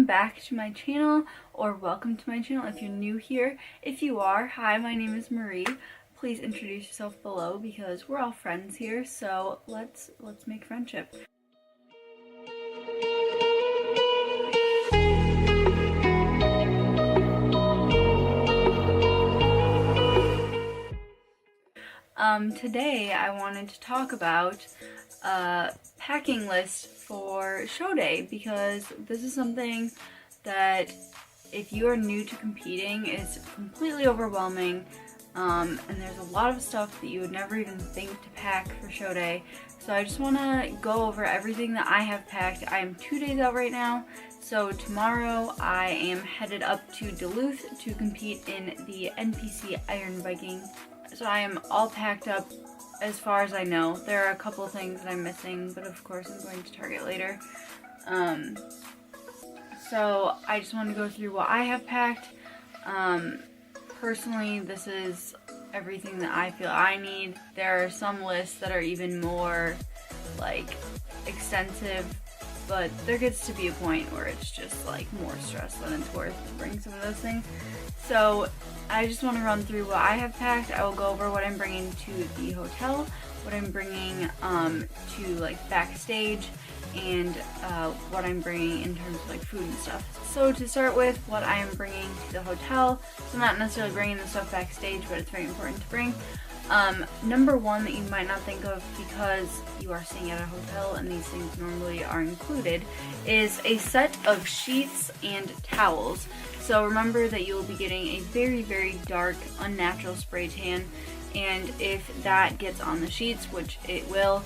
Back to my channel, or welcome to my channel if you're new here. If you are, hi, my name is Marie. Please introduce yourself below because we're all friends here, so let's make friendship. Today I wanted to talk about packing list for show day, because this is something that if you are new to competing is completely overwhelming, and there's a lot of stuff that you would never even think to pack for show day. So I just want to go over everything that I have packed. I am 2 days out right now, so tomorrow I am headed up to Duluth to compete in the NPC Iron Biking. So I am all packed up as far as I know. There are a couple things that I'm missing, but of course I'm going to Target later. So I just want to go through what I have packed. Personally, this is everything that I feel I need. There are some lists that are even more like extensive, but there gets to be a point where it's just like more stress than it's worth to bring some of those things. So I just want to run through what I have packed. I will go over what I'm bringing to the hotel, what I'm bringing to like backstage, and what I'm bringing in terms of like food and stuff. So to start with, what I am bringing to the hotel, so not necessarily bringing the stuff backstage, but it's very important to bring. Number one that you might not think of because you are staying at a hotel and these things normally are included is a set of sheets and towels. So remember that you will be getting a very, very dark, unnatural spray tan, and if that gets on the sheets, which it will,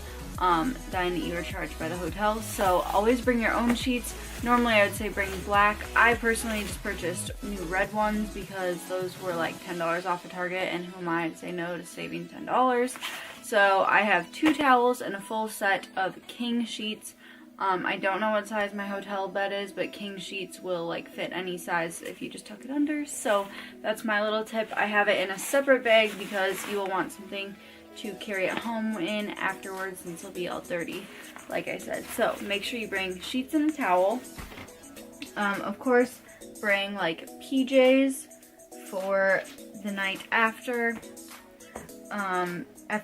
then you are charged by the hotel. So always bring your own sheets. Normally I would say bring black. I personally just purchased new red ones because those were like $10 off at Target, and who am I to say no to saving $10? So I have 2 towels and a full set of king sheets. I don't know what size my hotel bed is, but king sheets will like fit any size if you just tuck it under. So that's my little tip. I have it in a separate bag because you will want something to carry it home in afterwards, since it'll be all dirty, like I said. So make sure you bring sheets and a towel. Of course, bring like PJs for the night after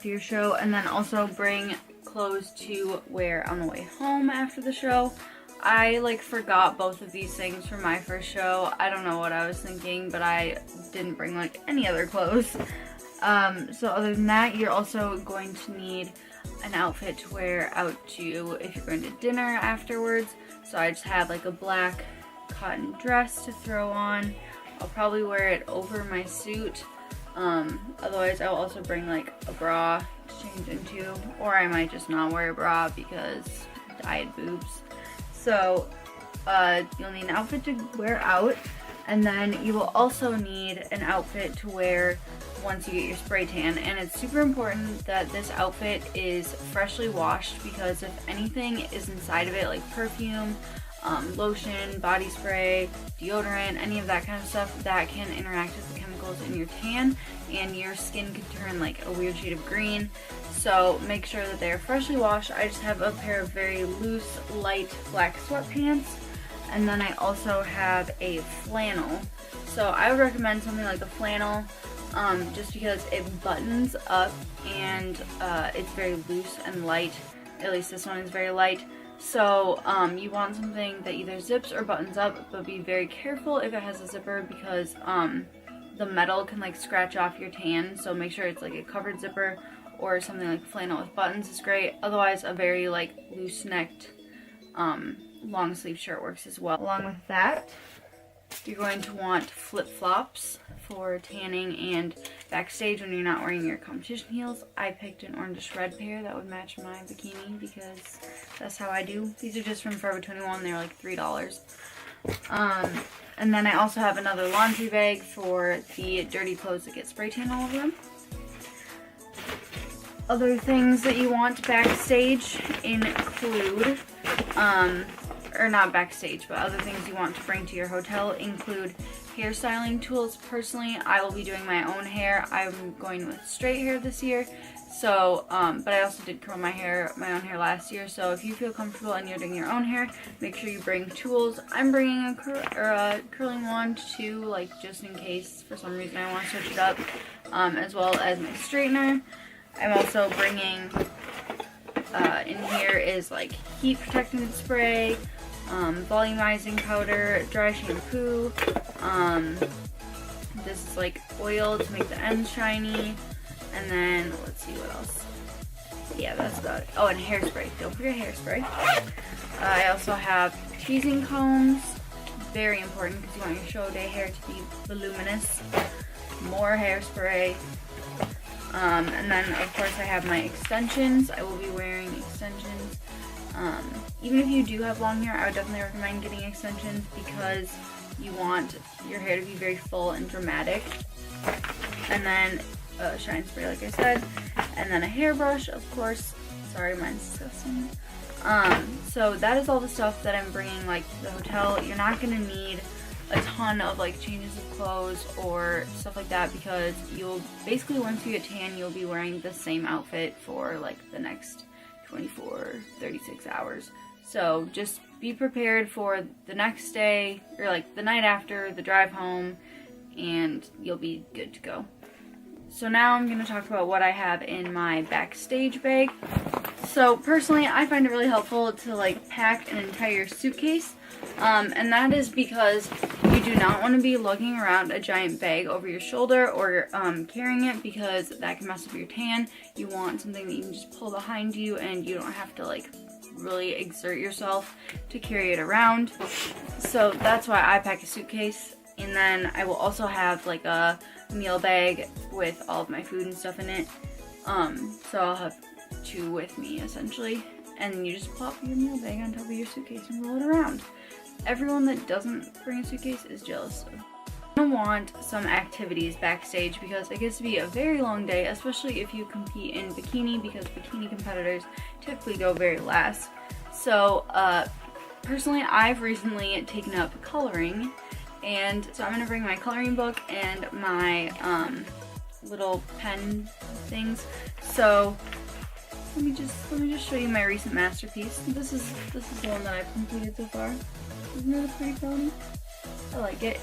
your show, and then also bring clothes to wear on the way home after the show. I like forgot both of these things for my first show. I don't know what I was thinking, but I didn't bring like any other clothes. So other than that, you're also going to need an outfit to wear out to if you're going to dinner afterwards. So I just have like a black cotton dress to throw on. I'll probably wear it over my suit. Otherwise I'll also bring like a bra to change into, or I might just not wear a bra because diet boobs. So you'll need an outfit to wear out, and then you will also need an outfit to wear once you get your spray tan. And it's super important that this outfit is freshly washed, because if anything is inside of it, like perfume, lotion, body spray, deodorant, any of that kind of stuff, that can interact with the chemicals in your tan, and your skin can turn like a weird shade of green. So make sure that they are freshly washed. I just have a pair of very loose, light black sweatpants, and then I also have a flannel. So I would recommend something like a flannel, just because it buttons up and it's very loose and light. At least this one is very light. So you want something that either zips or buttons up, but be very careful if it has a zipper, because the metal can like scratch off your tan. So make sure it's like a covered zipper, or something like flannel with buttons is great. Otherwise a very like loose necked long sleeve shirt works as well. Along with that, you're going to want flip-flops for tanning and backstage when you're not wearing your competition heels. I picked an orangish red pair that would match my bikini because that's how I do. These are just from Forever 21. They're like $3. And then I also have another laundry bag for the dirty clothes that get spray tan all over them. Other things that you want backstage include or not backstage, but other things you want to bring to your hotel include hairstyling tools. Personally, I will be doing my own hair. I'm going with straight hair this year. So, but I also did curl my own hair last year. So if you feel comfortable and you're doing your own hair, make sure you bring tools. I'm bringing a curling wand too, like just in case for some reason I want to switch it up, as well as my straightener. I'm also bringing, in here is like heat protectant spray, volumizing powder, dry shampoo. This is like oil to make the ends shiny. And then, let's see what else. Yeah, that's about it. Oh, and hairspray. Don't forget hairspray. I also have teasing combs. Very important because you want your show day hair to be voluminous. More hairspray. And then, of course, I have my extensions. I will be wearing extensions. Even if you do have long hair, I would definitely recommend getting extensions because you want your hair to be very full and dramatic. And then shine spray, like I said, and then a hairbrush, of course. Sorry, mine's disgusting. So that is all the stuff that I'm bringing, like, to the hotel. You're not gonna need a ton of like changes of clothes or stuff like that because you'll basically, once you get tan, you'll be wearing the same outfit for like the next 36 hours. So just be prepared for the next day or like the night after the drive home, and you'll be good to go. So now I'm going to talk about what I have in my backstage bag. So personally, I find it really helpful to like pack an entire suitcase, and that is because you do not want to be lugging around a giant bag over your shoulder or carrying it, because that can mess up your tan. You want something that you can just pull behind you and you don't have to like really exert yourself to carry it around. So that's why I pack a suitcase. And then I will also have like a meal bag with all of my food and stuff in it. So I'll have two with me essentially. And you just plop your meal bag on top of your suitcase and roll it around. Everyone that doesn't bring a suitcase is jealous. I want some activities backstage because it gets to be a very long day, especially if you compete in bikini, because bikini competitors typically go very last. So personally, I've recently taken up coloring. And so I'm going to bring my coloring book and my little pen things. So let me just show you my recent masterpiece. This is the one that I've completed so far. Isn't it a pretty pony? I like it.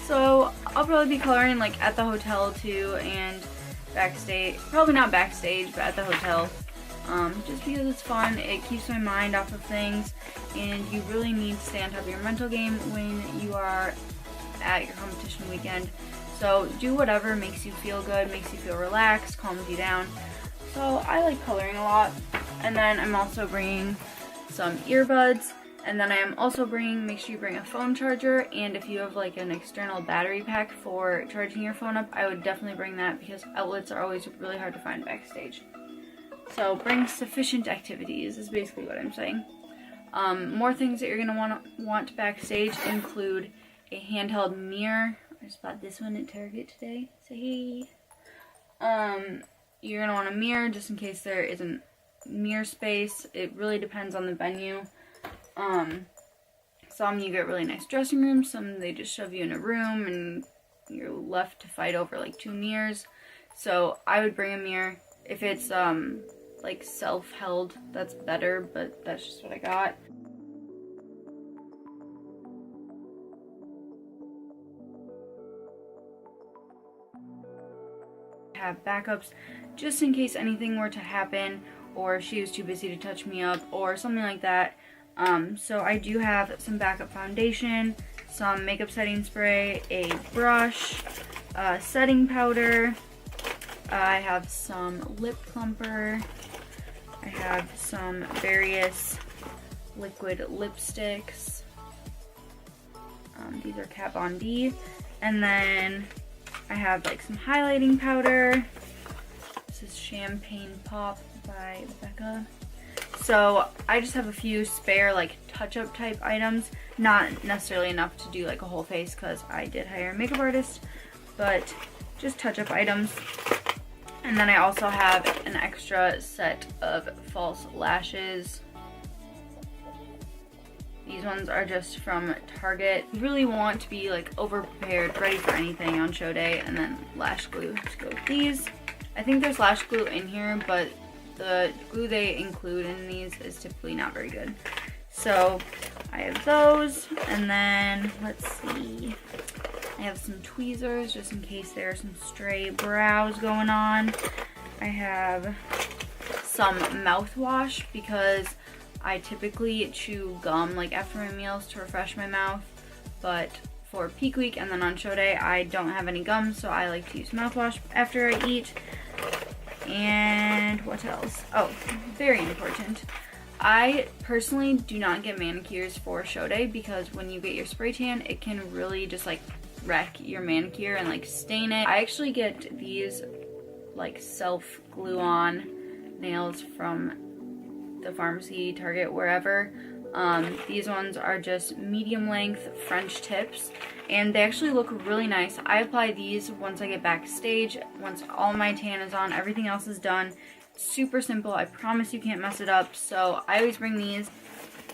So I'll probably be coloring like at the hotel too, and backstage. Probably not backstage, but at the hotel. Just because it's fun, it keeps my mind off of things, and you really need to stay on top of your mental game when you are at your competition weekend. So do whatever makes you feel good, makes you feel relaxed, calms you down. So I like coloring a lot. And then I'm also bringing some earbuds, and then I am also bringing, make sure you bring a phone charger, and if you have like an external battery pack for charging your phone up, I would definitely bring that because outlets are always really hard to find backstage. So bring sufficient activities is basically what I'm saying. More things that you're gonna want backstage include a handheld mirror. I just bought this one at Target today. Say hey. You're gonna want a mirror just in case there isn't mirror space. It really depends on the venue. Some you get really nice dressing rooms, some they just shove you in a room and you're left to fight over like 2 mirrors. So I would bring a mirror. If it's like self-held, that's better, but that's just what I got. Have backups just in case anything were to happen, or she was too busy to touch me up or something like that. So I do have some backup foundation, some makeup setting spray, a brush, setting powder, I have some lip plumper, I have some various liquid lipsticks, these are Kat Von D, and then I have like some highlighting powder. This is Champagne Pop by Becca. So I just have a few spare like touch-up type items, not necessarily enough to do like a whole face because I did hire a makeup artist, but just touch-up items. And then I also have an extra set of false lashes. These ones are just from Target. You really want to be like over prepared, ready for anything on show day. And then lash glue to go with these. I think there's lash glue in here, but the glue they include in these is typically not very good. So I have those, and then let's see. I have some tweezers just in case there are some stray brows going on. I have some mouthwash because I typically chew gum like after my meals to refresh my mouth, but for peak week and then on show day I don't have any gum, so I like to use mouthwash after I eat. And what else? Oh, very important. I personally do not get manicures for show day because when you get your spray tan, it can really just like wreck your manicure and like stain it. I actually get these like self glue on nails from the pharmacy, Target, wherever. These ones are just medium length French tips, and they actually look really nice. I apply these once I get backstage, once all my tan is on, everything else is done. Super simple. I promise you can't mess it up. So I always bring these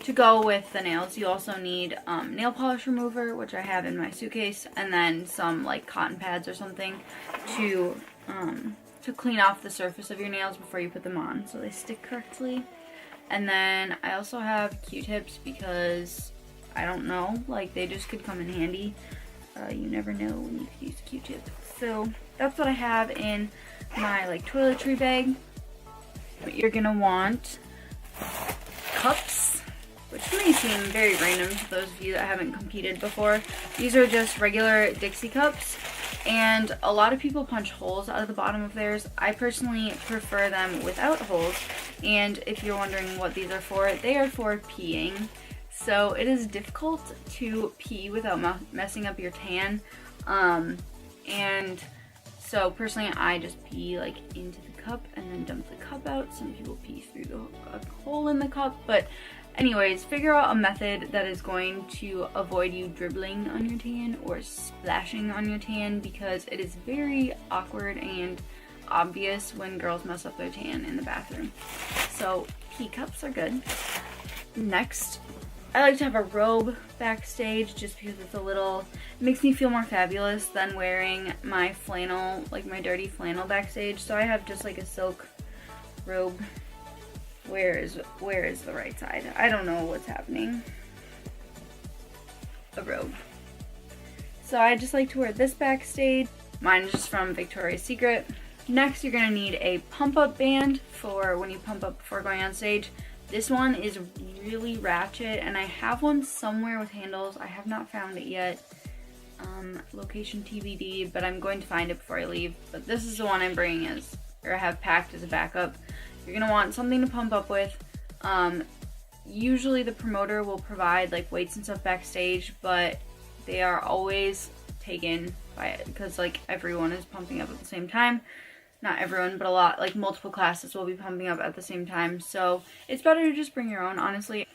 to go with the nails. You also need nail polish remover, which I have in my suitcase, and then some like cotton pads or something to clean off the surface of your nails before you put them on so they stick correctly. And then I also have Q-tips because I don't know, like they just could come in handy. You never know when you could use Q-tips. So that's what I have in my like toiletry bag. But you're gonna want cups, which may seem very random to those of you that haven't competed before. These are just regular Dixie cups, and a lot of people punch holes out of the bottom of theirs. I personally prefer them without holes, and if you're wondering what these are for, they are for peeing. So it is difficult to pee without messing up your tan, and so personally I just pee like into the cup and then dump the cup out. Some people pee through the hole in the cup, but anyways, figure out a method that is going to avoid you dribbling on your tan or splashing on your tan, because it is very awkward and obvious when girls mess up their tan in the bathroom. So pee cups are good. Next, I like to have a robe backstage just because it's it makes me feel more fabulous than wearing my flannel, like my dirty flannel backstage. So I have just like a silk robe. Where is the right side? I don't know what's happening. A robe. So I just like to wear this backstage. Mine is just from Victoria's Secret. Next, you're gonna need a pump-up band for when you pump up before going on stage. This one is really ratchet, and I have one somewhere with handles. I have not found it yet. Location TBD, but I'm going to find it before I leave. But this is the one I'm bringing I have packed as a backup. You're gonna want something to pump up with. Usually the promoter will provide like weights and stuff backstage, but they are always taken by it because like everyone is pumping up at the same time. Not everyone, but a lot, like multiple classes will be pumping up at the same time. So it's better to just bring your own, honestly.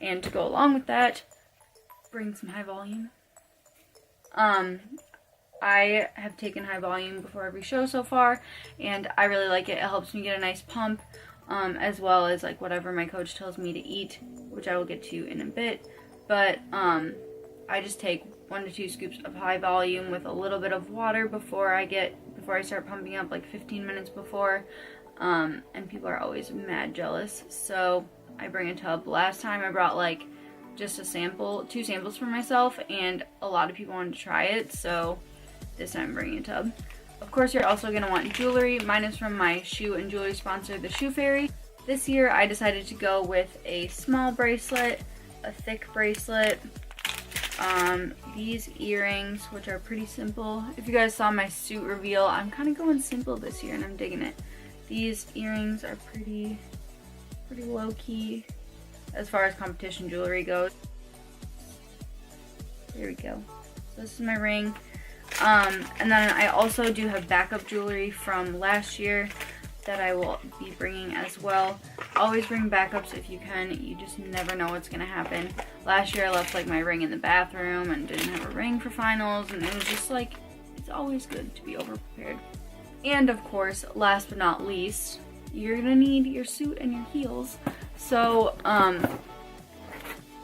And to go along with that, bring some high volume. I have taken high volume before every show so far, and I really like it. It helps me get a nice pump, as well as like whatever my coach tells me to eat, which I will get to in a bit. But I just take 1 to 2 scoops of high volume with a little bit of water before I start pumping up, like 15 minutes before, and people are always mad jealous. So I bring a tub. Last time I brought like just 2 samples for myself, and a lot of people wanted to try it, so this time I'm bringing a tub. Of course, you're also going to want jewelry. Mine is from my shoe and jewelry sponsor, the Shoe Fairy. This year I decided to go with a small bracelet, a thick bracelet, these earrings, which are pretty simple. If you guys saw my suit reveal, I'm kind of going simple this year and I'm digging it. These earrings are pretty low-key as far as competition jewelry goes. There we go. So this is my ring. And then I also do have backup jewelry from last year that I will be bringing as well. Always bring backups if you can. You just never know what's gonna happen. Last year I left like my ring in the bathroom and didn't have a ring for finals, and it was just like, it's always good to be over prepared. And of course, last but not least, you're gonna need your suit and your heels. So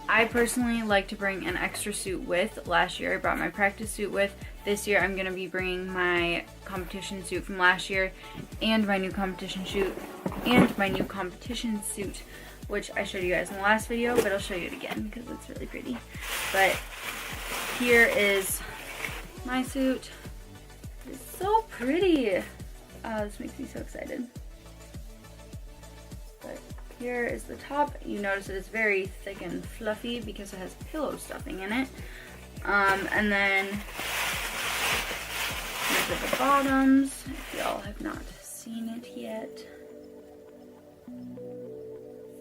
I personally like to bring an extra suit with. Last year I brought my practice suit with. This year I'm going to be bringing my competition suit from last year and my new competition suit which I showed you guys in the last video, but I'll show you it again because it's really pretty. But here is my suit. It's so pretty. This makes me so excited. But here is the top. You notice that it's very thick and fluffy because it has pillow stuffing in it. And then these are the bottoms, if y'all have not seen it yet.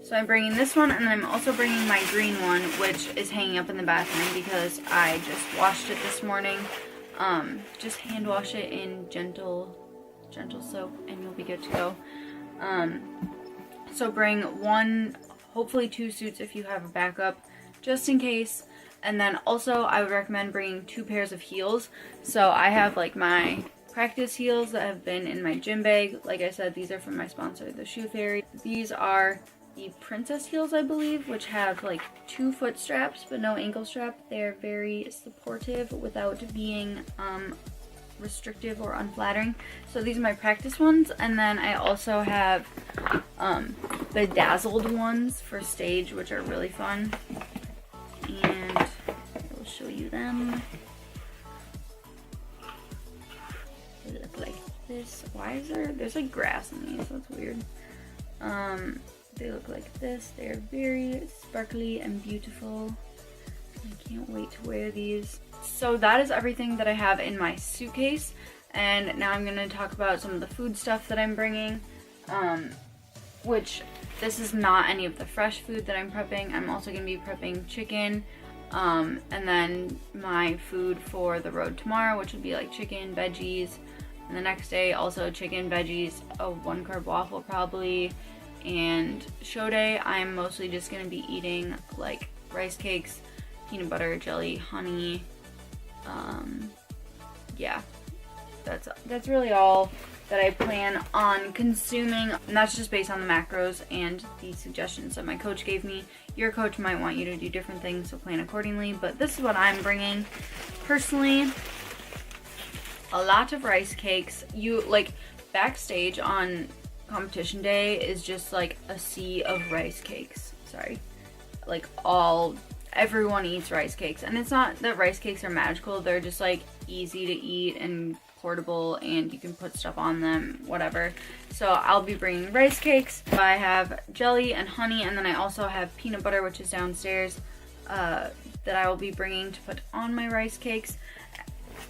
So I'm bringing this one, and then I'm also bringing my green one, which is hanging up in the bathroom because I just washed it this morning. Just hand wash it in gentle soap and you'll be good to go. So bring one, hopefully 2 suits if you have a backup, just in case. And then also I would recommend bringing 2 pairs of heels. So I have like my practice heels that have been in my gym bag. Like I said, these are from my sponsor, the Shoe Fairy. These are the princess heels, I believe, which have like 2 foot straps but no ankle strap. They're very supportive without being restrictive or unflattering. So these are my practice ones, and then I also have the dazzled ones for stage, which are really fun, and I will show you them. They look like this. Why is there's like grass in these? That's weird. They look like this. They're very sparkly and beautiful. I can't wait to wear these. So that is everything that I have in my suitcase, and now I'm going to talk about some of the food stuff that I'm bringing, which this is not any of the fresh food that I'm prepping. I'm also going to be prepping chicken, and then my food for the road tomorrow, which would be like chicken, veggies, and the next day also chicken, veggies, a 1-carb waffle probably, and show day I'm mostly just going to be eating like rice cakes, peanut butter, jelly, honey. Yeah, that's really all that I plan on consuming, and that's just based on the macros and the suggestions that my coach gave me. Your coach might want you to do different things, so plan accordingly, but this is what I'm bringing. Personally, a lot of rice cakes. You like backstage on competition day is just like a sea of rice cakes. Sorry, like everyone eats rice cakes, and it's not that rice cakes are magical. They're just like easy to eat and portable, and you can put stuff on them, whatever. So I'll be bringing rice cakes. I have jelly and honey, and then I also have peanut butter, which is downstairs, that I will be bringing to put on my rice cakes.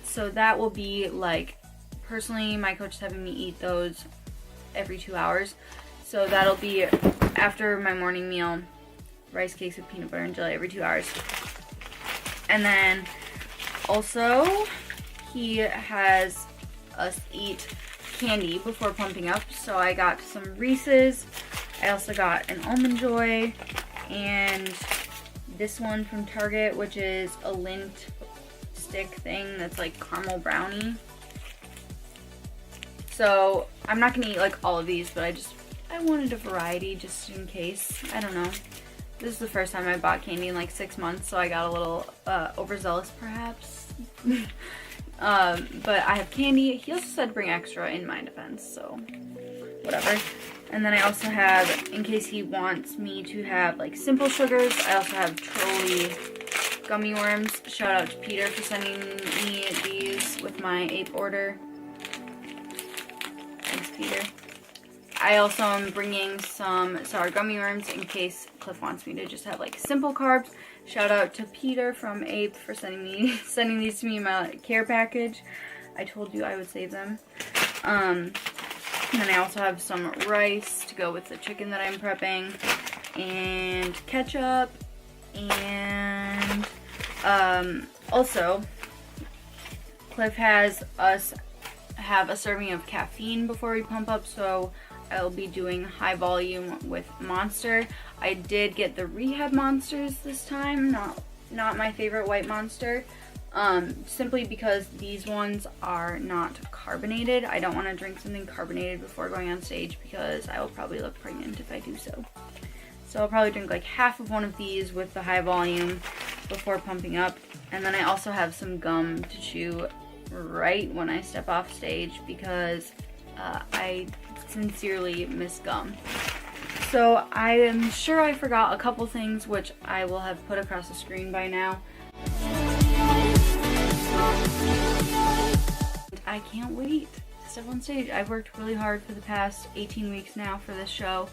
So that will be like, personally, my coach is having me eat those every 2 hours. So that'll be after my morning meal, rice cakes with peanut butter and jelly every 2 hours. And then also he has us eat candy before pumping up. So I got some Reese's. I also got an Almond Joy and this one from Target, which is a lint stick thing that's like caramel brownie. So I'm not gonna eat like all of these, but I wanted a variety just in case. I don't know. This is the first time I bought candy in like 6 months, so I got a little overzealous perhaps. But I have candy. He also said bring extra in my defense, so whatever. And then I also have, in case he wants me to have like simple sugars, I also have Trolley gummy worms. Shout out to Peter for sending me these with my ape order. Thanks, Peter. I also am bringing some sour gummy worms in case Cliff wants me to just have like simple carbs. Shout out to Peter from Ape for sending these to me in my care package. I told you I would save them. And then I also have some rice to go with the chicken that I'm prepping, and ketchup, and also Cliff has us have a serving of caffeine before we pump up, so I'll be doing high volume with Monster. I did get the Rehab Monsters this time, not my favorite white Monster, simply because these ones are not carbonated. I don't want to drink something carbonated before going on stage because I will probably look pregnant if I do so. So I'll probably drink like half of one of these with the high volume before pumping up. And then I also have some gum to chew right when I step off stage because I sincerely miss gum. So I am sure I forgot a couple things, which I will have put across the screen by now. I can't wait to step on stage. I've worked really hard for the past 18 weeks now for this show,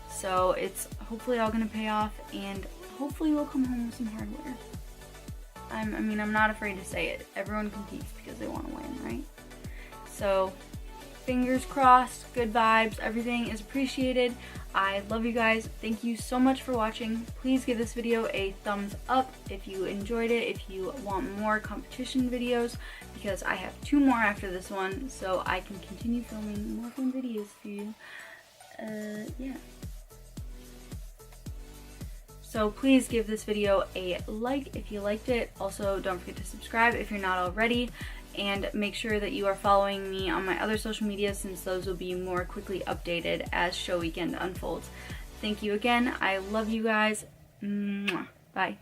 so it's hopefully all gonna pay off, and hopefully we'll come home with some hardware. I mean, I'm not afraid to say it. Everyone competes because they want to win, right? So, fingers crossed, good vibes, everything is appreciated. I love you guys. Thank you so much for watching. Please give this video a thumbs up if you enjoyed it, if you want more competition videos, because I have 2 more after this one, so I can continue filming more fun videos for you. Yeah. So please give this video a like if you liked it. Also, don't forget to subscribe if you're not already. And make sure that you are following me on my other social media, since those will be more quickly updated as show weekend unfolds. Thank you again. I love you guys. Mwah. Bye.